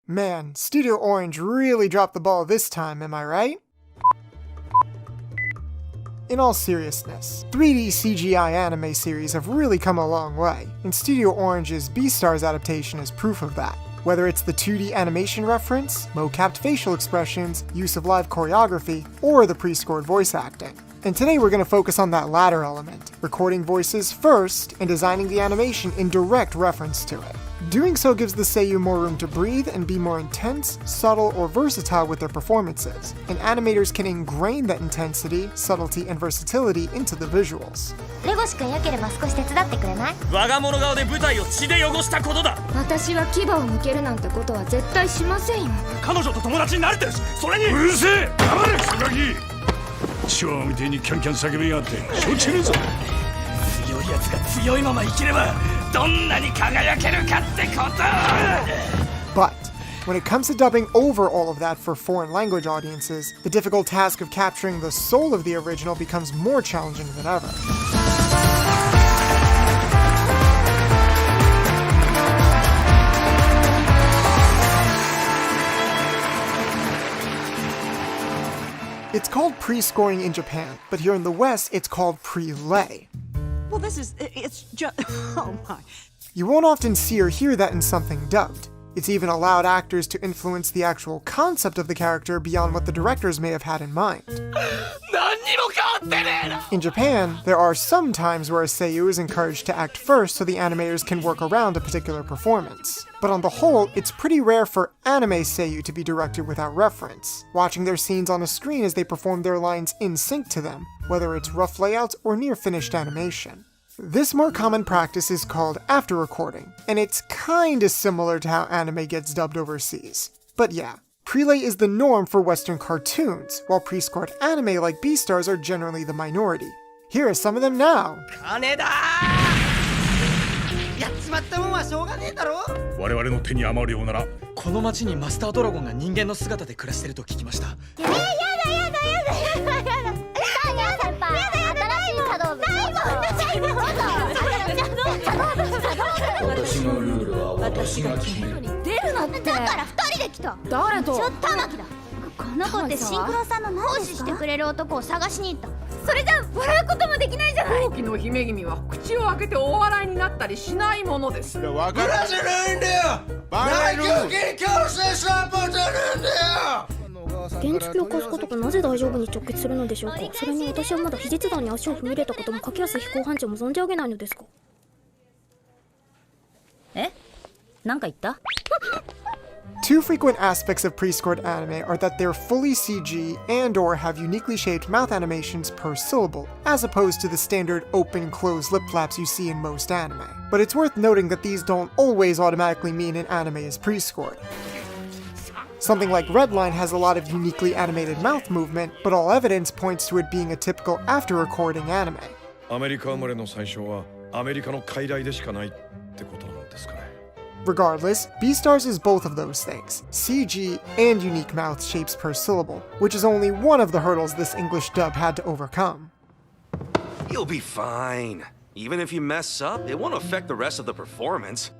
Man, Studio Orange really dropped the ball this time, am I right? In all seriousness, 3D CGI anime series have really come a long way, and Studio Orange's Beastars adaptation is proof of that. Whether it's the 2D animation reference, mo-capped facial expressions, use of live choreography, or the pre-scored voice acting. And today we're going to focus on that latter element, recording voices first and designing the animation in direct reference to it. Doing so gives the seiyuu more room to breathe and be more intense, subtle, or versatile with their performances, and animators can ingrain that intensity, subtlety, and versatility into the visuals. レゴシ君よければ少し手伝ってくれない？我が物顔で舞台を血で汚したことだ。私は牙を向けるなんてことは絶対しませんよ。彼女と友達になれてるし、それにうるせえ！黙れ榊！チワワみてえにキャンキャン叫びやがって承知ねえぞ。強いやつが強いまま生きればどんなに輝けるかってこと。 But when it comes to dubbing over all of that for foreign language audiences, the difficult task of capturing the soul of the original becomes more challenging than ever. It's called pre-scoring in Japan, but here in the West, it's called pre-lay. Well, it's just, oh my. You won't often see or hear that in something dubbed. It's even allowed actors to influence the actual concept of the character beyond what the directors may have had in mind. In Japan, there are some times where a seiyuu is encouraged to act first so the animators can work around a particular performance. But on the whole, it's pretty rare for anime seiyuu to be directed without reference, watching their scenes on a screen as they perform their lines in sync to them, whether it's rough layouts or near-finished animation. This more common practice is called after recording, and it's kinda similar to how anime gets dubbed overseas. But yeah, prelay is the norm for Western cartoons, while pre-scored anime like Beastars are generally the minority. Here are some of them now. 金だ。やっちまったもんはしょうがねえだろ。我々の手に余るようならこの町にマスタードラゴンが人間の姿で暮らしてると聞きました。やだ。先輩、新しい茶道部。私のルールは私が決める。出るなって。だから二人で来た。誰と？玉木だ。この子ってシンクロさんの何ですか？奉仕してくれる男を探しに行った。それじゃ笑うこともできないじゃない。後期の姫君は口を開けて大笑いになったりしないものです。分からせないんだよ。内向きに強制サポートなんだよ。原付を貸すことがなぜ大丈夫に直結するのでしょうか。それに私はまだ非実弾に足を踏み入れたことも柿安飛行班長も存じ上げないのですか。え？なんか言った？ Two frequent aspects of pre-scored anime are that they're fully CG and/or have uniquely shaped mouth animations per syllable, as opposed to the standard open-close lip flaps you see in most anime. But it's worth noting that these don't always automatically mean an anime is pre-scored. Something like Redline has a lot of uniquely animated mouth movement, but all evidence points to it being a typical after-recording anime. アメリカ生まれの最初はアメリカの傀儡でしかないってことなんですかね。Regardless, Beastars is both of those things, CG and unique mouth shapes per syllable, which is only one of the hurdles this English dub had to overcome. You'll be fine. Even if you mess up, it won't affect the rest of the performance.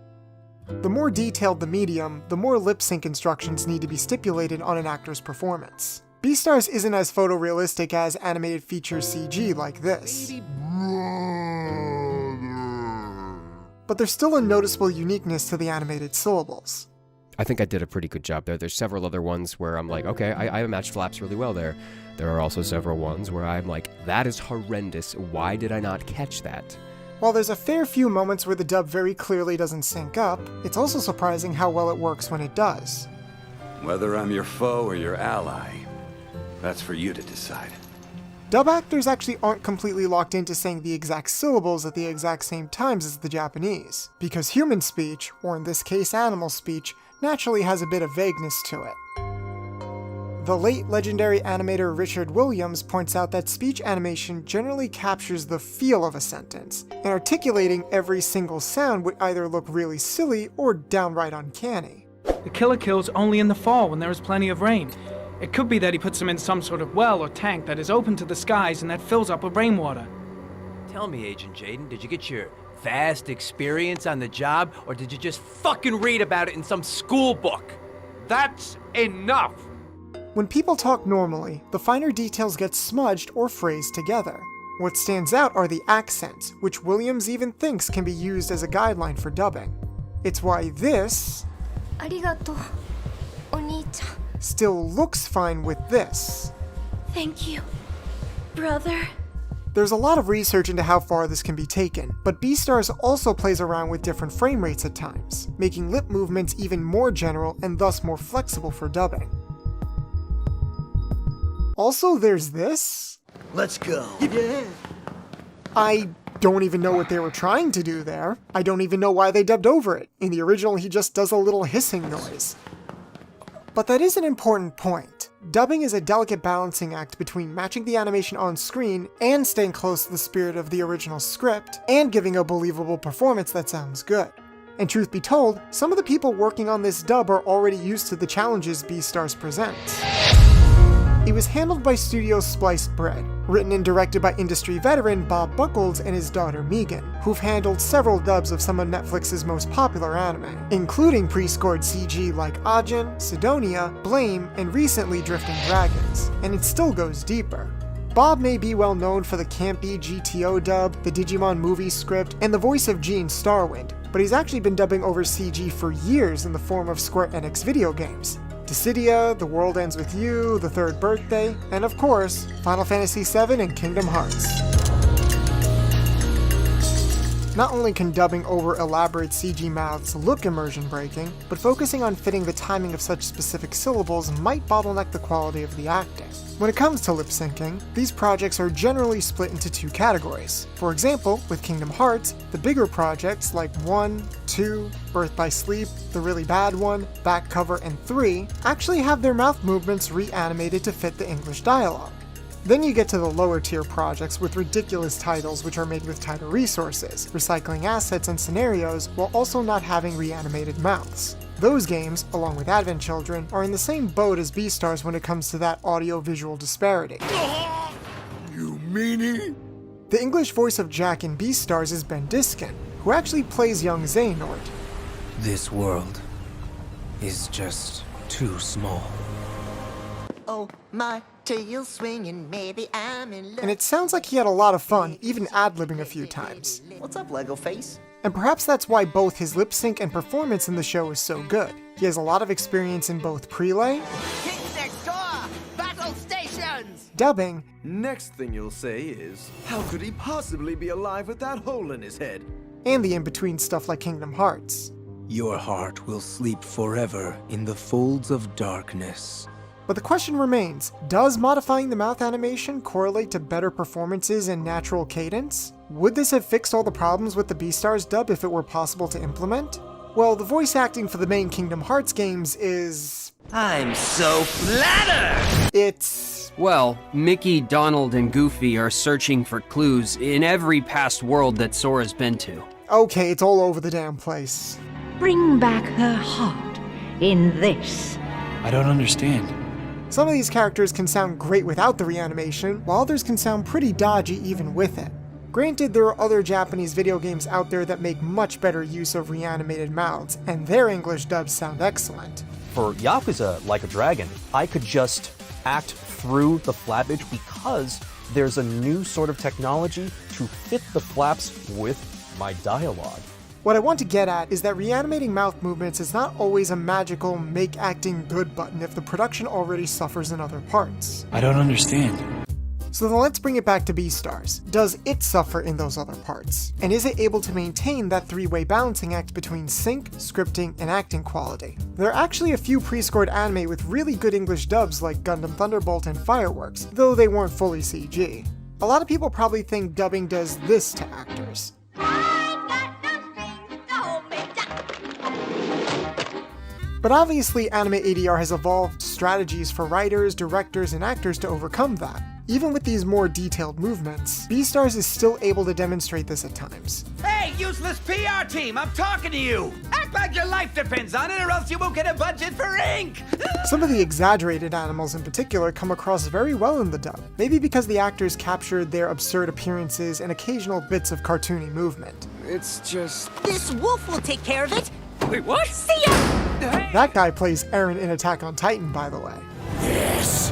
The more detailed the medium, the more lip sync instructions need to be stipulated on an actor's performance. Beastars isn't as photorealistic as animated feature CG like this. But there's still a noticeable uniqueness to the animated syllables. I think I did a pretty good job there. There's several other ones where I'm like, okay, I matched flaps really well there. There are also several ones where I'm like, that is horrendous. Why did I not catch that? While there's a fair few moments where the dub very clearly doesn't sync up, it's also surprising how well it works when it does. Whether I'm your foe or your ally, that's for you to decide. Dub actors actually aren't completely locked into saying the exact syllables at the exact same times as the Japanese, because human speech, or in this case animal speech, naturally has a bit of vagueness to it. The late legendary animator Richard Williams points out that speech animation generally captures the feel of a sentence, and articulating every single sound would either look really silly or downright uncanny. The killer kills only in the fall when there is plenty of rain. It could be that he puts them in some sort of well or tank that is open to the skies and that fills up with rainwater. Tell me, Agent Jaden, did you get your vast experience on the job, or did you just fucking read about it in some school book? That's enough! When people talk normally, the finer details get smudged or phrased together. What stands out are the accents, which Williams even thinks can be used as a guideline for dubbing. It's why this ありがとう、お兄ちゃん。 still looks fine with this. Thank you, brother. There's a lot of research into how far this can be taken, but Beastars also plays around with different frame rates at times, making lip movements even more general and thus more flexible for dubbing. Also, there's this. Let's go. I don't even know what they were trying to do there. I don't even know why they dubbed over it. In the original, he just does a little hissing noise. But that is an important point. Dubbing is a delicate balancing act between matching the animation on screen and staying close to the spirit of the original script, and giving a believable performance that sounds good. And truth be told, some of the people working on this dub are already used to the challenges Beastars presents. It was handled by Studio Spliced Bread, written and directed by industry veteran Bob Buchholz and his daughter Megan, who've handled several dubs of some of Netflix's most popular anime, including pre-scored CG like Ajin, Sidonia, Blame, and recently Drifting Dragons, and it still goes deeper. Bob may be well known for the campy GTO dub, the Digimon movie script, and the voice of Gene Starwind, but he's actually been dubbing over CG for years in the form of Square Enix video games. Dissidia, The World Ends With You, The Third Birthday, and of course, Final Fantasy VII and Kingdom Hearts. Not only can dubbing over elaborate CG mouths look immersion-breaking, but focusing on fitting the timing of such specific syllables might bottleneck the quality of the acting. When it comes to lip syncing, these projects are generally split into two categories. For example, with Kingdom Hearts, the bigger projects like 1, 2, Birth by Sleep, the really bad one, Back Cover, and 3 actually have their mouth movements reanimated to fit the English dialogue. Then you get to the lower tier projects with ridiculous titles which are made with tighter resources, recycling assets and scenarios while also not having reanimated mouths. Those games, along with Advent Children, are in the same boat as Beastars when it comes to that audio-visual disparity. You meanie? The English voice of Jack in Beastars is Ben Diskin, who actually plays young Xehanort. This world is just too small. Oh, my tail swinging, maybe I'm in love. And it sounds like he had a lot of fun, even ad-libbing a few times. What's up, Lego face? And perhaps that's why both his lip sync and performance in the show is so good. He has a lot of experience in both prelay, Kings next door! Battle stations! dubbing, Next thing you'll say is, how could he possibly be alive with that hole in his head? and the in-between stuff like Kingdom Hearts. Your heart will sleep forever in the folds of darkness. But the question remains, does modifying the mouth animation correlate to better performances and natural cadence? Would this have fixed all the problems with the Beastars dub if it were possible to implement? Well, the voice acting for the main Kingdom Hearts games is... I'm so flattered! It's... Well, Mickey, Donald, and Goofy are searching for clues in every past world that Sora's been to. Okay, it's all over the damn place. Bring back her heart in this. I don't understand. Some of these characters can sound great without the reanimation, while others can sound pretty dodgy even with it. Granted, there are other Japanese video games out there that make much better use of reanimated mouths, and their English dubs sound excellent. For Yakuza Like a Dragon, I could just act through the flappage because there's a new sort of technology to fit the flaps with my dialogue. What I want to get at is that reanimating mouth movements is not always a magical make acting good button if the production already suffers in other parts. I don't understand. So then let's bring it back to Beastars. Does it suffer in those other parts? And is it able to maintain that three-way balancing act between sync, scripting, and acting quality? There are actually a few pre-scored anime with really good English dubs like Gundam Thunderbolt and Fireworks, though they weren't fully CG. A lot of people probably think dubbing does this to actors. But obviously Anime ADR has evolved strategies for writers, directors, and actors to overcome that. Even with these more detailed movements, Beastars is still able to demonstrate this at times. Hey, useless PR team, I'm talking to you! Act like your life depends on it or else you won't get a budget for ink! Some of the exaggerated animals in particular come across very well in the dub, maybe because the actors captured their absurd appearances and occasional bits of cartoony movement. It's just... This wolf will take care of it! Wait, what? See ya! That guy plays Eren in Attack on Titan, by the way. This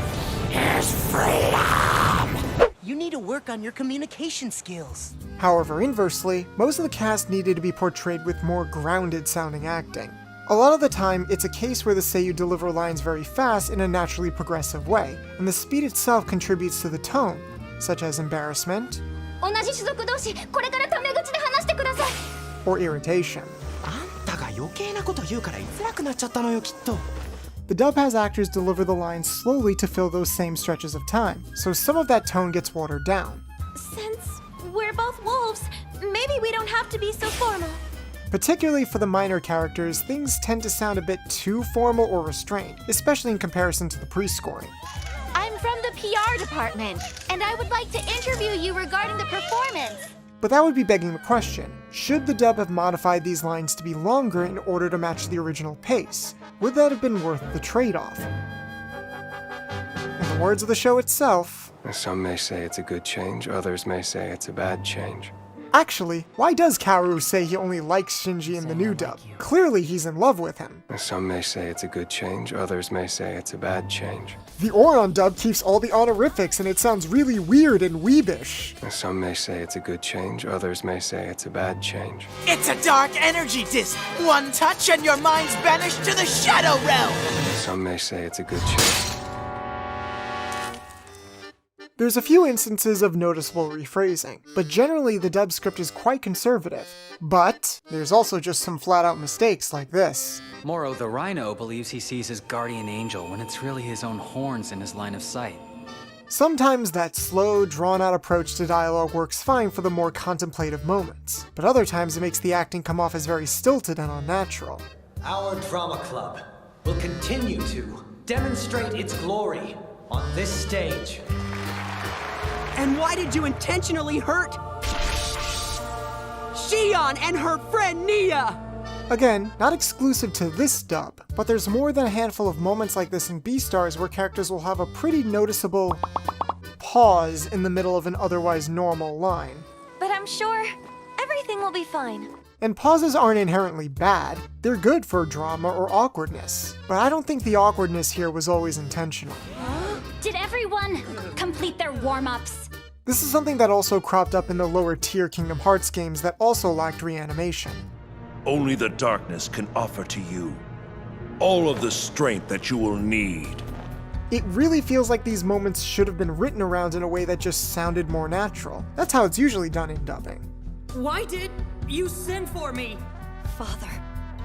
is freedom! You need to work on your communication skills. However, inversely, most of the cast needed to be portrayed with more grounded-sounding acting. A lot of the time, it's a case where the seiyuu deliver lines very fast in a naturally progressive way, and the speed itself contributes to the tone, such as embarrassment, or irritation. The dub has actors deliver the lines slowly to fill those same stretches of time, so some of that tone gets watered down. Since we're both wolves, maybe we don't have to be so formal. Particularly for the minor characters, things tend to sound a bit too formal or restrained, especially in comparison to the pre-scoring. I'm from the PR department, and I would like to interview you regarding the performance. But that would be begging the question, should the dub have modified these lines to be longer in order to match the original pace? Would that have been worth the trade-off? In the words of the show itself, some may say it's a good change, others may say it's a bad change. Actually, why does Kaoru say he only likes Shinji in the new dub? Clearly he's in love with him. Some may say it's a good change, others may say it's a bad change. The Oron dub keeps all the honorifics and it sounds really weird and weebish. Some may say it's a good change, others may say it's a bad change. It's a dark energy disc! One touch and your mind's banished to the Shadow Realm! Some may say it's a good change. There's a few instances of noticeable rephrasing, but generally the dub script is quite conservative. But there's also just some flat-out mistakes like this. Moro the Rhino believes he sees his guardian angel when it's really his own horns in his line of sight. Sometimes that slow, drawn-out approach to dialogue works fine for the more contemplative moments, but other times it makes the acting come off as very stilted and unnatural. Our drama club will continue to demonstrate its glory on this stage. And why did you intentionally hurt Shion and her friend Nia? Again, not exclusive to this dub, but there's more than a handful of moments like this in Beastars where characters will have a pretty noticeable pause in the middle of an otherwise normal line. But I'm sure everything will be fine. And pauses aren't inherently bad, they're good for drama or awkwardness. But I don't think the awkwardness here was always intentional. Did everyone complete their warm-ups? This is something that also cropped up in the lower tier Kingdom Hearts games that also lacked reanimation. Only the darkness can offer to you all of the strength that you will need. It really feels like these moments should have been written around in a way that just sounded more natural. That's how it's usually done in dubbing. Why did you send for me? Father,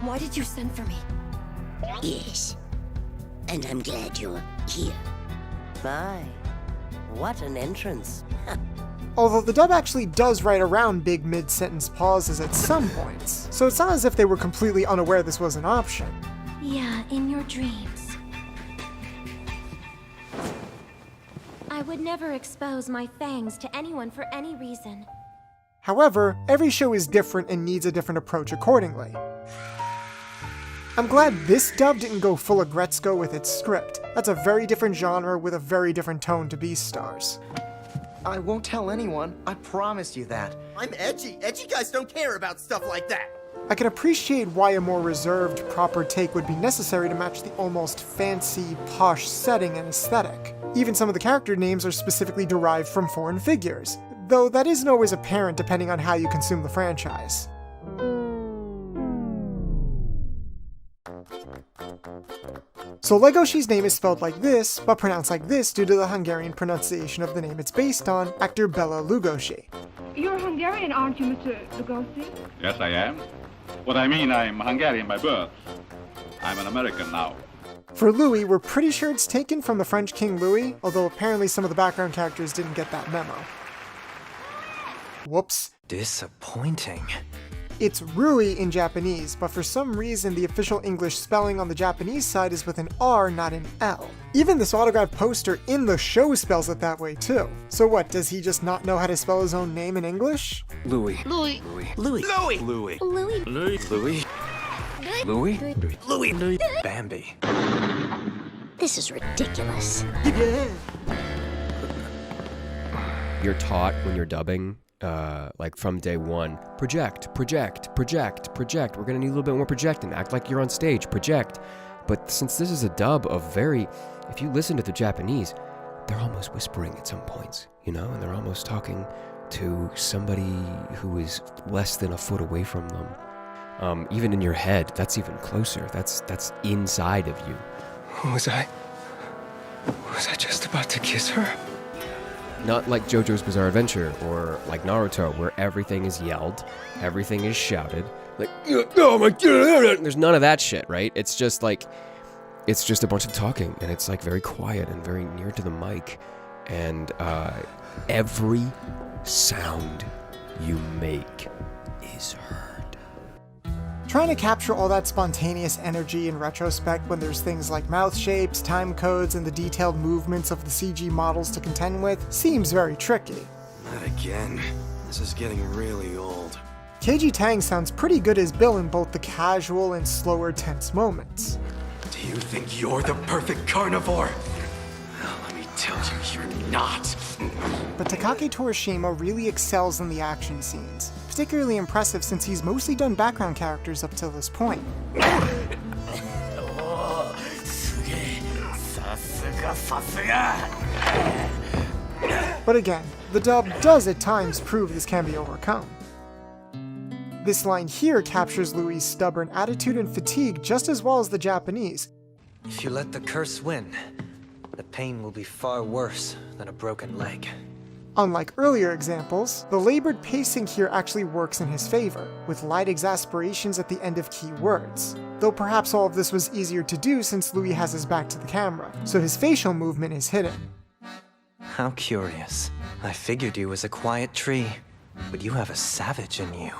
why did you send for me? Yes, and I'm glad you're here. My, what an entrance. Although the dub actually does write around big mid-sentence pauses at some points, so it's not as if they were completely unaware this was an option. Yeah, in your dreams. I would never expose my fangs to anyone for any reason. However, every show is different and needs a different approach accordingly. I'm glad this dub didn't go full Agretzko with its script. That's a very different genre with a very different tone to Beastars. I won't tell anyone, I promise you that. I'm edgy. Edgy guys don't care about stuff like that. I can appreciate why a more reserved, proper take would be necessary to match the almost fancy, posh setting and aesthetic. Even some of the character names are specifically derived from foreign figures, though that isn't always apparent depending on how you consume the franchise. So Legoshi's name is spelled like this, but pronounced like this due to the Hungarian pronunciation of the name it's based on, actor Bela Lugosi. You're Hungarian, aren't you, Mr. Lugosi? Yes, I am. What I mean, I'm Hungarian by birth. I'm an American now. For Louis, we're pretty sure it's taken from the French King Louis, although apparently some of the background characters didn't get that memo. Whoops. Disappointing. It's Rui in Japanese, but for some reason the official English spelling on the Japanese side is with an R, not an L. Even this autographed poster in the show spells it that way too. So what, does he just not know how to spell his own name in English? Louis. Louis. Louis. Louis. Louis. Louis. Louis. Louis. Louis. Louis. Bambi. This is ridiculous. You're taught when you're dubbing like from day one. Project, project, project, project. We're gonna need a little bit more projecting. Act like you're on stage, project. But since this is a dub of if you listen to the Japanese, they're almost whispering at some points, you know, and they're almost talking to somebody who is less than a foot away from them. Even in your head, that's even closer. That's inside of you. Was I just about to kiss her? Not like JoJo's Bizarre Adventure or like Naruto, where everything is yelled, everything is shouted. Like, oh my god! There's none of that shit, right? It's just a bunch of talking, and it's like very quiet and very near to the mic, and every sound you make is heard. Trying to capture all that spontaneous energy in retrospect when there's things like mouth shapes, time codes, and the detailed movements of the CG models to contend with seems very tricky. Not again. This is getting really old. KG Tang sounds pretty good as Bill in both the casual and slower tense moments. Do you think you're the perfect carnivore? Well, let me tell you, you're not. But Takaki Torishima really excels in the action scenes. Particularly impressive since he's mostly done background characters up till this point. But again, the dub does at times prove this can be overcome. This line here captures Louis' stubborn attitude and fatigue just as well as the Japanese. If you let the curse win, the pain will be far worse than a broken leg. Unlike earlier examples, the labored pacing here actually works in his favor, with light exasperations at the end of key words. Though perhaps all of this was easier to do since Louis has his back to the camera, so his facial movement is hidden. How curious. I figured you was a quiet tree, but you have a savage in you.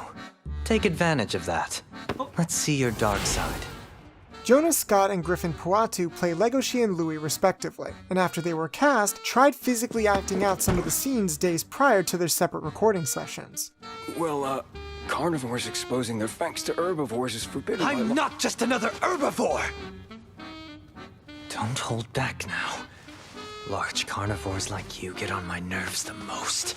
Take advantage of that. Let's see your dark side. Jonas Scott and Griffin Puatu play Legoshi and Louis respectively, and after they were cast, tried physically acting out some of the scenes days prior to their separate recording sessions. Well, carnivores exposing their fangs to herbivores is forbidden. I'm not just another herbivore! Don't hold back now. Large carnivores like you get on my nerves the most.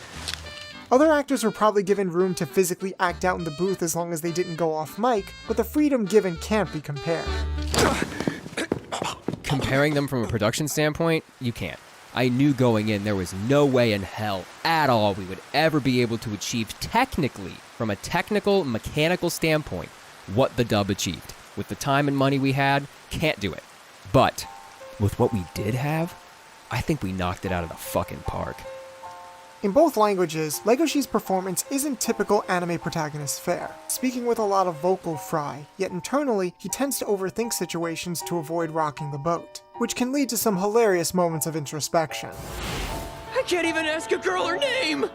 Other actors were probably given room to physically act out in the booth as long as they didn't go off mic, but the freedom given can't be compared. Comparing them from a production standpoint, you can't. I knew going in there was no way in hell at all we would ever be able to achieve technically, from a technical, mechanical standpoint, what the dub achieved. With the time and money we had, can't do it. But with what we did have, I think we knocked it out of the fucking park. In both languages, Legoshi's performance isn't typical anime protagonist fare, speaking with a lot of vocal fry, yet internally, he tends to overthink situations to avoid rocking the boat, which can lead to some hilarious moments of introspection. I can't even ask a girl her name!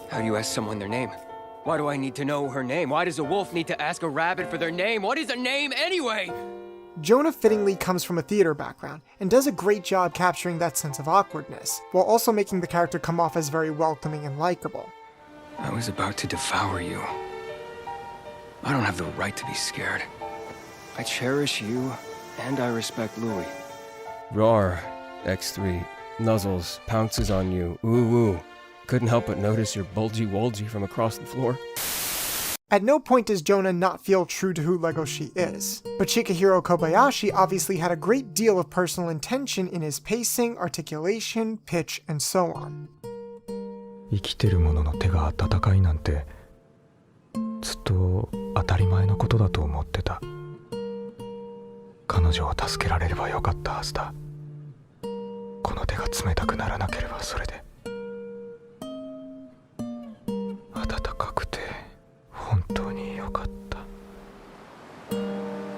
How do you ask someone their name? Why do I need to know her name? Why does a wolf need to ask a rabbit for their name? What is a name anyway? Jonah fittingly comes from a theater background, and does a great job capturing that sense of awkwardness, while also making the character come off as very welcoming and likable. I was about to devour you. I don't have the right to be scared. I cherish you, and I respect Louis. Roar, X3, nuzzles, pounces on you, ooh ooh. Couldn't help but notice your bulgy-wolgy from across the floor. At no point does Jonah not feel true to who Legoshi is, but Shikahiro Kobayashi obviously had a great deal of personal intention in his pacing, articulation, pitch, and so on. 生きてる者の手が温かいなんてずっと当たり前のことだと思ってた。彼女を助けられればよかったはずだ。この手が冷たくならなければそれで。温かくて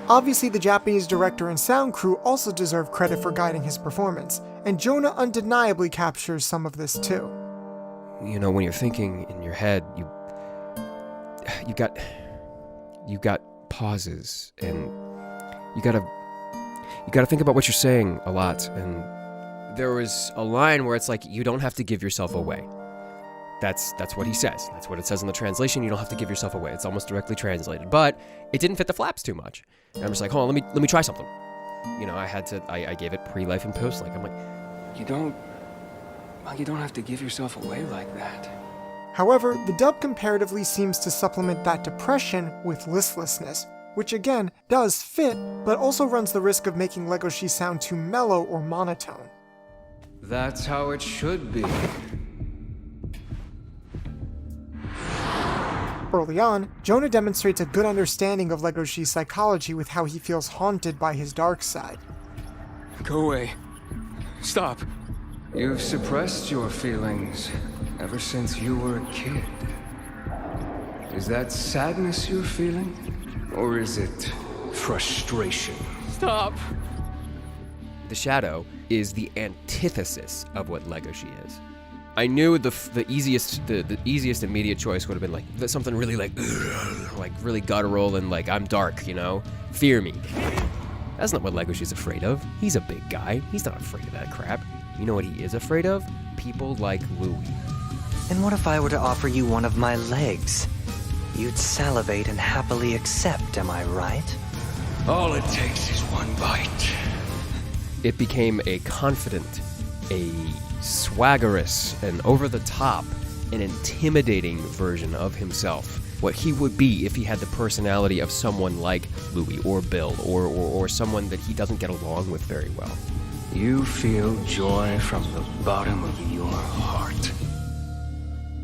Obviously, the Japanese director and sound crew also deserve credit for guiding his performance, and Jonah undeniably captures some of this too. You know, when you're thinking in your head, you got pauses, and you gotta think about what you're saying a lot. And there was a line where it's like, you don't have to give yourself away. That's what he says. That's what it says in the translation. You don't have to give yourself away. It's almost directly translated, but it didn't fit the flaps too much. And I'm just like, hold on, let me try something. You know, I gave it pre-life and post. Like, I'm like, You don't have to give yourself away like that. However, the dub comparatively seems to supplement that depression with listlessness, which again does fit, but also runs the risk of making Legoshi sound too mellow or monotone. That's how it should be. Early on, Jonah demonstrates a good understanding of Legoshi's psychology with how he feels haunted by his dark side. Go away. Stop. You've suppressed your feelings ever since you were a kid. Is that sadness you're feeling? Or is it frustration? Stop! The Shadow is the antithesis of what Legoshi is. I knew the easiest immediate choice would have been like something really like really guttural and like I'm dark, you know? Fear me. That's not what Legoshi's afraid of. He's a big guy. He's not afraid of that crap. You know what he is afraid of? People like Louis. And what if I were to offer you one of my legs? You'd salivate and happily accept, am I right? All it takes is one bite. It became a confident, a swaggerous, and over-the-top, and intimidating version of himself. What he would be if he had the personality of someone like Louis or Bill or someone that he doesn't get along with very well. You feel joy from the bottom of your heart.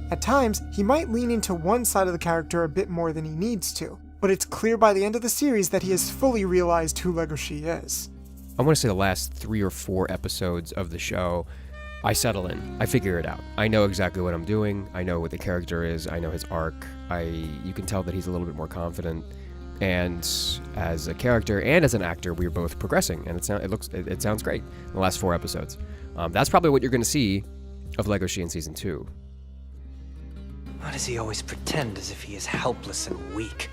At times, he might lean into one side of the character a bit more than he needs to, but it's clear by the end of the series that he has fully realized who Legoshi is. I want to say the last 3 or 4 episodes of the show, I settle in. I figure it out. I know exactly what I'm doing. I know what the character is. I know his arc. You can tell that he's a little bit more confident. And as a character and as an actor, we're both progressing, and it sounds great in the last 4 episodes. That's probably what you're going to see of Legoshi in Season 2. Why does he always pretend as if he is helpless and weak?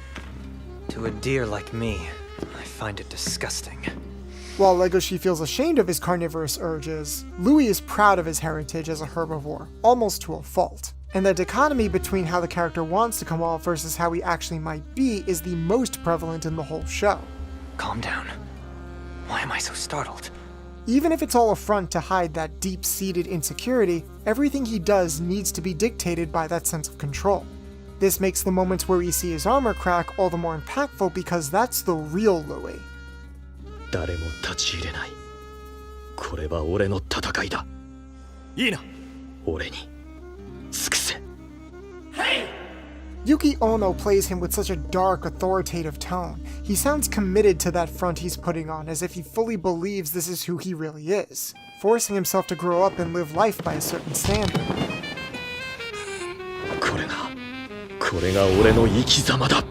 To a deer like me, I find it disgusting. While Legoshi feels ashamed of his carnivorous urges, Louis is proud of his heritage as a herbivore, almost to a fault. And the dichotomy between how the character wants to come off versus how he actually might be is the most prevalent in the whole show. Calm down. Why am I so startled? Even if it's all a front to hide that deep-seated insecurity, everything he does needs to be dictated by that sense of control. This makes the moments where we see his armor crack all the more impactful because that's the real Louis. 誰も立ち入れない。これは俺の戦いだ。いいな。俺に尽くせ。Yuki Ono plays him with such a dark, authoritative tone. He sounds committed to that front he's putting on, as if he fully believes this is who he really is, forcing himself to grow up and live life by a certain standard. これが俺の生き様だ。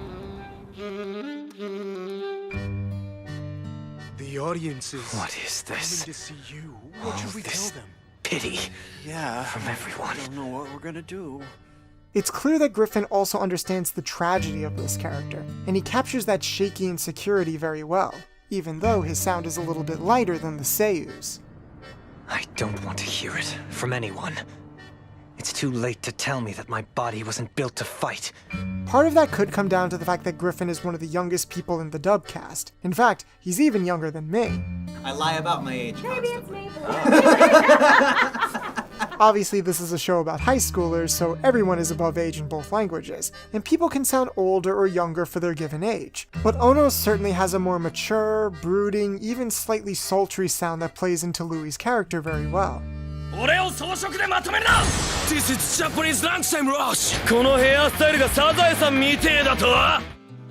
The audience is What is this? coming to see you. What should we tell them? Pity. Yeah, from everyone. I don't know what we're gonna do. It's clear that Griffin also understands the tragedy of this character, and he captures that shaky insecurity very well, even though his sound is a little bit lighter than the Seiyu's. I don't want to hear it from anyone. It's too late to tell me that my body wasn't built to fight. Part of that could come down to the fact that Griffin is one of the youngest people in the dub cast. In fact, he's even younger than me. I lie about my age constantly. Obviously, this is a show about high schoolers, so everyone is above age in both languages, and people can sound older or younger for their given age. But Ono certainly has a more mature, brooding, even slightly sultry sound that plays into Louis' character very well. This is Japanese lunchtime rush! このヘアスタイルがサザエさんみてえだとは?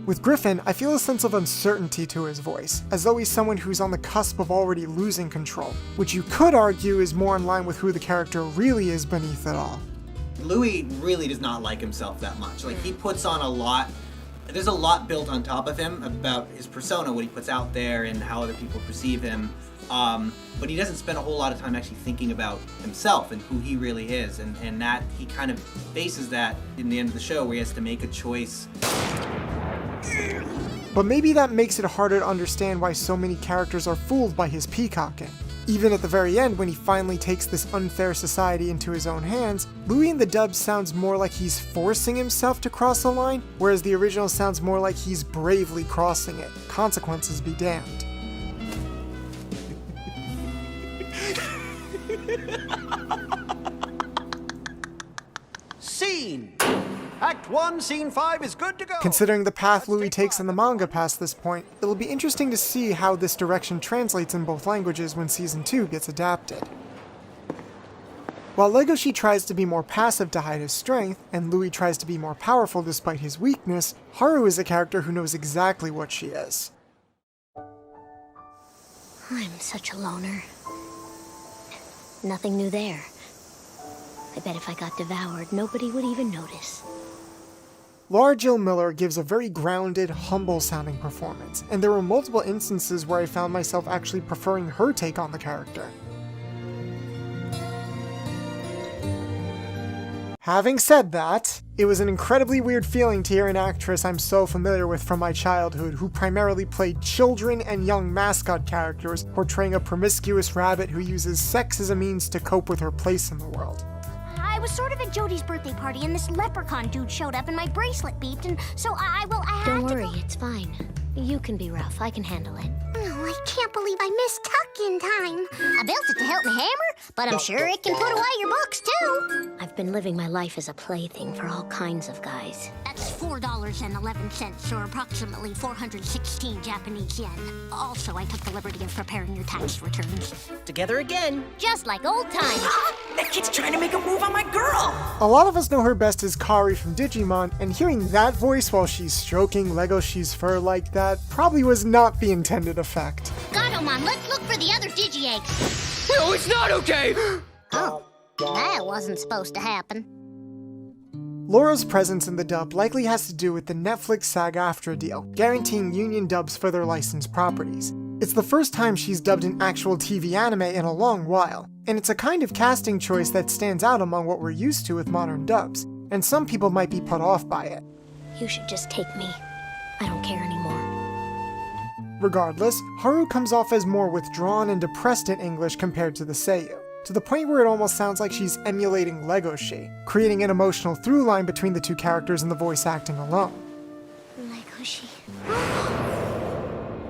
With Griffin, I feel a sense of uncertainty to his voice, as though he's someone who's on the cusp of already losing control, which you could argue is more in line with who the character really is beneath it all. Louis really does not like himself that much. Like, he puts on a lot. There's a lot built on top of him about his persona, what he puts out there, and how other people perceive him. But he doesn't spend a whole lot of time actually thinking about himself and who he really is. And that he kind of faces that in the end of the show where he has to make a choice. But maybe that makes it harder to understand why so many characters are fooled by his peacocking. Even at the very end, when he finally takes this unfair society into his own hands, Louis in the dub sounds more like he's forcing himself to cross a line, whereas the original sounds more like he's bravely crossing it. Consequences be damned. Scene! Act 1, Scene 5 is good to go. Considering the path Louis takes in the manga past this point, it'll be interesting to see how this direction translates in both languages when Season 2 gets adapted. While Legoshi tries to be more passive to hide his strength, and Louis tries to be more powerful despite his weakness, Haru is a character who knows exactly what she is. I'm such a loner. Nothing new there. I bet if I got devoured, nobody would even notice. Laura Jill Miller gives a very grounded, humble-sounding performance, and there were multiple instances where I found myself actually preferring her take on the character. Having said that, it was an incredibly weird feeling to hear an actress I'm so familiar with from my childhood who primarily played children and young mascot characters portraying a promiscuous rabbit who uses sex as a means to cope with her place in the world. I was sort of at Jodie's birthday party and this leprechaun dude showed up and my bracelet beeped and so I Don't worry, it's fine. You can be rough, I can handle it. Oh, I can't believe I missed tuck-in time. I built it to help me hammer, but I'm sure it can put away your books too. I've been living my life as a plaything for all kinds of guys. That's $4.11, or approximately 416 Japanese yen. Also, I took the liberty of preparing your tax returns. Together again. Just like old times. That kid's trying to make a move on my girl! A lot of us know her best as Kari from Digimon, and hearing that voice while she's stroking Legoshi's fur like that probably was not the intended effect. Gatomon, let's look for the other Digi-Eggs. No, it's not okay! Oh, that wasn't supposed to happen. Laura's presence in the dub likely has to do with the Netflix SAG-AFTRA deal, guaranteeing union dubs for their licensed properties. It's the first time she's dubbed an actual TV anime in a long while, and it's a kind of casting choice that stands out among what we're used to with modern dubs, and some people might be put off by it. You should just take me. I don't care anymore. Regardless, Haru comes off as more withdrawn and depressed in English compared to the Seiyu, to the point where it almost sounds like she's emulating Legoshi, creating an emotional through line between the two characters in the voice acting alone. Legoshi.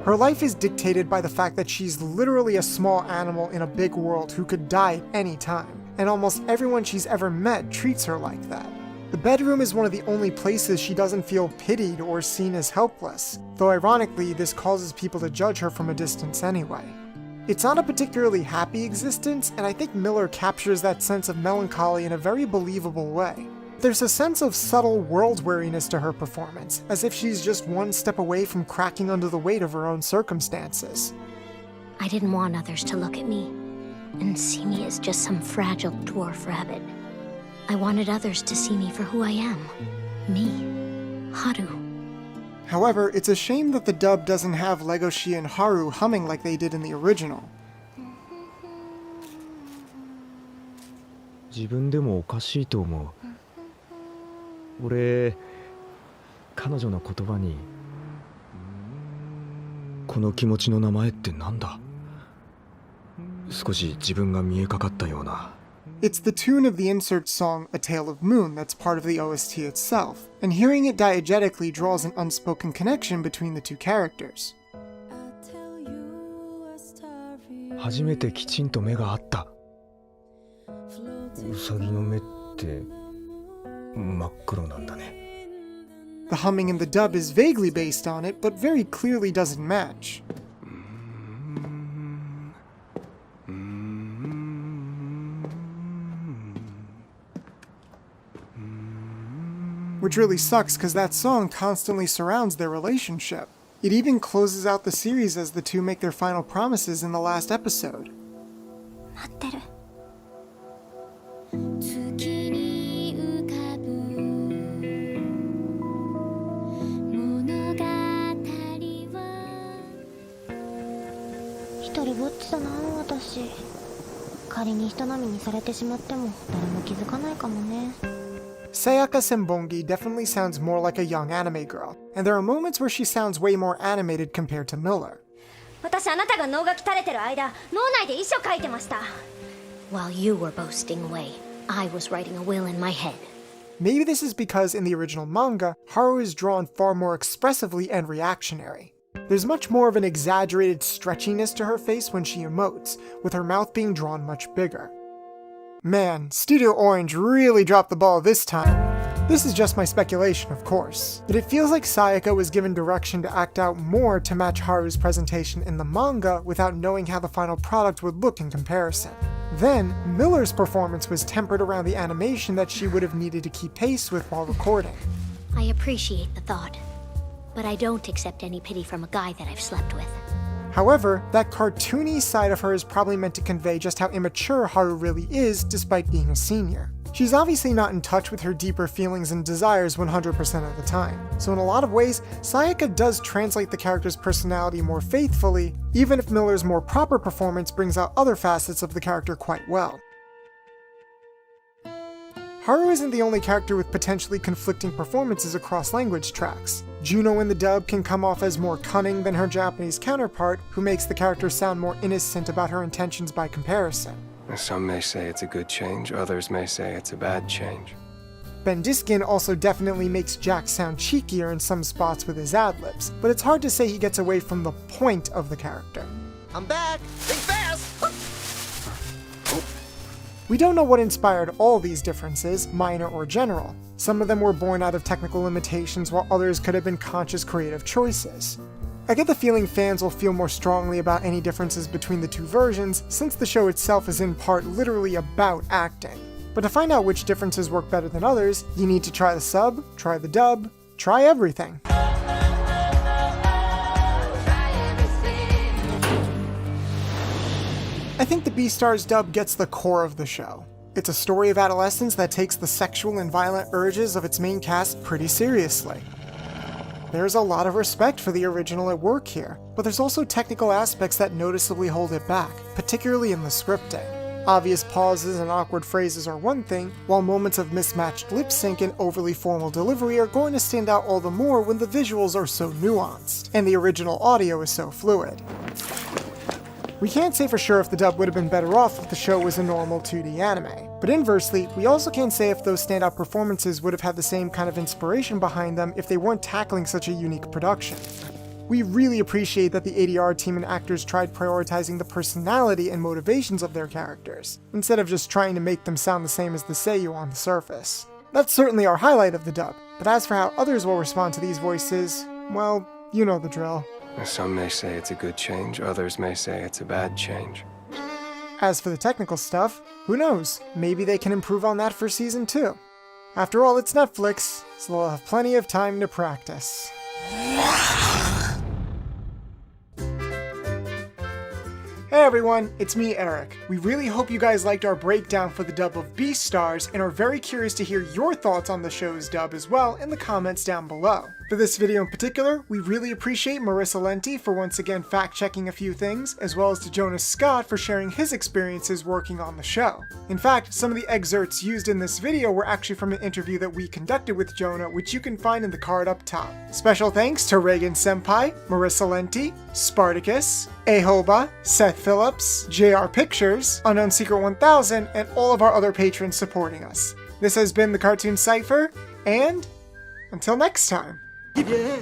Her life is dictated by the fact that she's literally a small animal in a big world who could die at any time, and almost everyone she's ever met treats her like that. The bedroom is one of the only places she doesn't feel pitied or seen as helpless, though ironically this causes people to judge her from a distance anyway. It's not a particularly happy existence, and I think Miller captures that sense of melancholy in a very believable way. There's a sense of subtle world weariness to her performance, as if she's just one step away from cracking under the weight of her own circumstances. I didn't want others to look at me and see me as just some fragile dwarf rabbit. I wanted others to see me for who I am. Me. Haru. However, it's a shame that the dub doesn't have Legoshi and Haru humming like they did in the original. 自分でもおかしいと思う。俺、彼女の言葉にこの気持ちの名前ってなんだ？少し自分が見えかかったような。It's the tune of the insert song A Tale of Moon that's part of the OST itself, and hearing it diegetically draws an unspoken connection between the two characters. 初めてきちんと目が合った。ウサギの目って真っ黒なんだね。The humming in the dub is vaguely based on it, but very clearly doesn't match. Which really sucks because that song constantly surrounds their relationship. It even closes out the series as the two make their final promises in the last episode. 待ってる。一人ぼっちだな私。仮に人並みにされてしまっても誰も気づかないかもね。Sayaka Sembongi definitely sounds more like a young anime girl, and there are moments where she sounds way more animated compared to Miller. 私あなたが能書き垂れてる間、脳内で遺書書いてました。While you were boasting away, I was writing a will in my head. Maybe this is because in the original manga, Haru is drawn far more expressively and reactionary. There's much more of an exaggerated stretchiness to her face when she emotes, with her mouth being drawn much bigger. Man, Studio Orange really dropped the ball this time. This is just my speculation, of course, but it feels like Sayaka was given direction to act out more to match Haru's presentation in the manga without knowing how the final product would look in comparison. Then, Miller's performance was tempered around the animation that she would have needed to keep pace with while recording. I appreciate the thought, but I don't accept any pity from a guy that I've slept with. However, that cartoony side of her is probably meant to convey just how immature Haru really is despite being a senior. She's obviously not in touch with her deeper feelings and desires 100% of the time, so in a lot of ways, Sayaka does translate the character's personality more faithfully, even if Miller's more proper performance brings out other facets of the character quite well. Haru isn't the only character with potentially conflicting performances across language tracks. Juno in the dub can come off as more cunning than her Japanese counterpart, who makes the character sound more innocent about her intentions by comparison. Some may say it's a good change, others may say it's a bad change. Ben Diskin also definitely makes Jack sound cheekier in some spots with his ad-libs, but it's hard to say he gets away from the point of the character. I'm back! Think fast! We don't know what inspired all these differences, minor or general. Some of them were born out of technical limitations, while others could have been conscious creative choices. I get the feeling fans will feel more strongly about any differences between the two versions, since the show itself is in part literally about acting. But to find out which differences work better than others, you need to try the sub, try the dub, try everything. I think the Beastars dub gets the core of the show. It's a story of adolescence that takes the sexual and violent urges of its main cast pretty seriously. There's a lot of respect for the original at work here, but there's also technical aspects that noticeably hold it back, particularly in the scripting. Obvious pauses and awkward phrases are one thing, while moments of mismatched lip sync and overly formal delivery are going to stand out all the more when the visuals are so nuanced, and the original audio is so fluid. We can't say for sure if the dub would have been better off if the show was a normal 2D anime, but inversely, we also can't say if those standout performances would have had the same kind of inspiration behind them if they weren't tackling such a unique production. We really appreciate that the ADR team and actors tried prioritizing the personality and motivations of their characters, instead of just trying to make them sound the same as the seiyuu on the surface. That's certainly our highlight of the dub, but as for how others will respond to these voices, well, you know the drill. Some may say it's a good change, others may say it's a bad change. As for the technical stuff, who knows, maybe they can improve on that for season 2. After all, it's Netflix, so they'll have plenty of time to practice. Hey everyone, it's me, Eric. We really hope you guys liked our breakdown for the dub of Beastars and are very curious to hear your thoughts on the show's dub as well in the comments down below. For this video in particular, we really appreciate Marissa Lenti for once again fact-checking a few things, as well as to Jonas Scott for sharing his experiences working on the show. In fact, some of the excerpts used in this video were actually from an interview that we conducted with Jonah, which you can find in the card up top. Special thanks to Reagan Senpai, Marissa Lenti, Spartacus, Ahoba, Seth Phillips, JR Pictures, Unknown Secret 1000, and all of our other patrons supporting us. This has been the Cartoon Cypher, and until next time. Yeah.